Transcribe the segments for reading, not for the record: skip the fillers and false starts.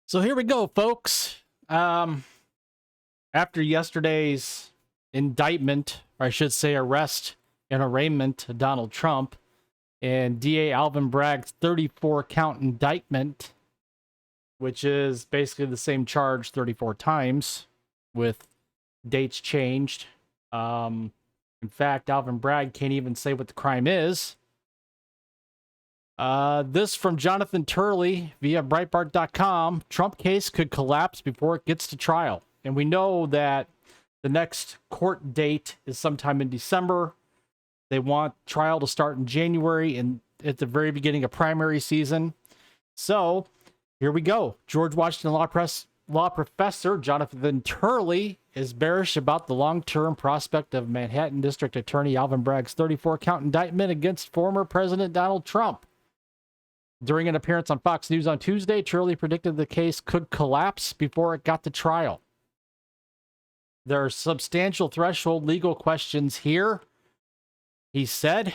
So here we go, folks. After yesterday's indictment, or I should say arrest and arraignment of Donald Trump, and DA Alvin Bragg's 34-count indictment, which is basically the same charge 34 times with dates changed. In fact, Alvin Bragg can't even say what the crime is. This from Jonathan Turley via Breitbart.com. Trump case could collapse before it gets to trial. And we know that the next court date is sometime in December. They want trial to start in January and at the very beginning of primary season. So here we go. George Washington law professor Jonathan Turley is bearish about the long-term prospect of Manhattan District Attorney Alvin Bragg's 34-count indictment against former President Donald Trump. During an appearance on Fox News on Tuesday, Turley predicted the case could collapse before it got to trial. There are substantial threshold legal questions here, he said,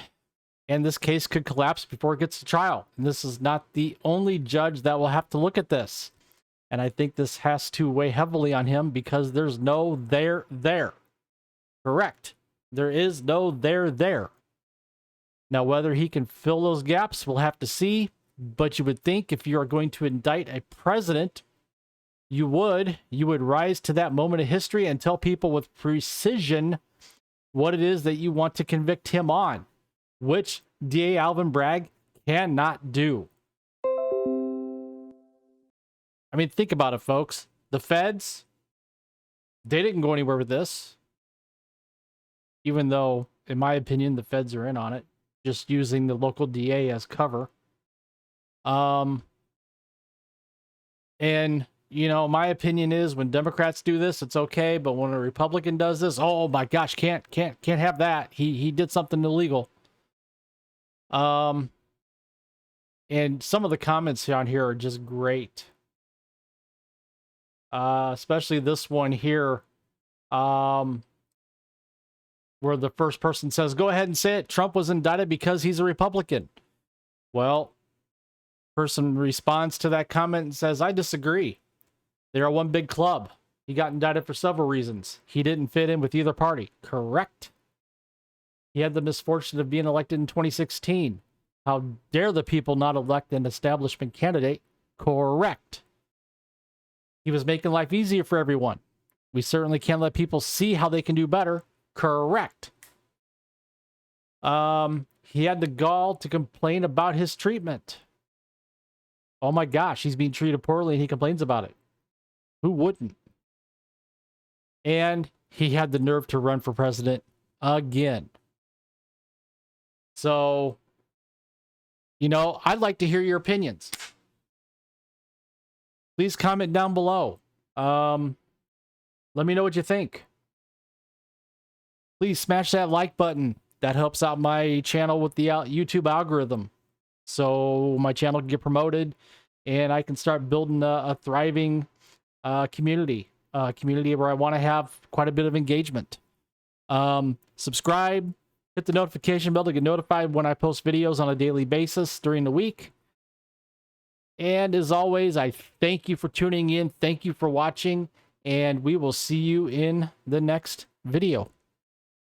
and this case could collapse before it gets to trial. And this is not the only judge that will have to look at this. And I think this has to weigh heavily on him because there's no there. Correct. There is no there. Now, whether he can fill those gaps, we'll have to see. But you would think if you are going to indict a president, you would rise to that moment of history and tell people with precision what it is that you want to convict him on, which DA Alvin Bragg cannot do. I mean, think about it, folks. The feds, they didn't go anywhere with this, even though, in my opinion, the feds are in on it, just using the local DA as cover. And you know, my opinion is when Democrats do this, it's okay, but when a Republican does this, oh my gosh, can't have that. He did something illegal. And some of the comments on here are just great. Especially this one here, where the first person says, "Go ahead and say it. Trump was indicted because he's a Republican." Well, person responds to that comment and says, "I disagree. They are one big club. He got indicted for several reasons. He didn't fit in with either party." Correct. He had the misfortune of being elected in 2016. How dare the people not elect an establishment candidate? Correct. He was making life easier for everyone. We certainly can't let people see how they can do better. Correct. He had the gall to complain about his treatment. Oh my gosh, he's being treated poorly and he complains about it. Who wouldn't? And he had the nerve to run for president again. So, you know, I'd like to hear your opinions. Please comment down below. Let me know what you think. Please smash that like button. That helps out my channel with the YouTube algorithm. So my channel can get promoted and I can start building a thriving community where I want to have quite a bit of engagement. Subscribe, hit the notification bell to get notified when I post videos on a daily basis during the week. And as always, I thank you for tuning in. Thank you for watching, and we will see you in the next video.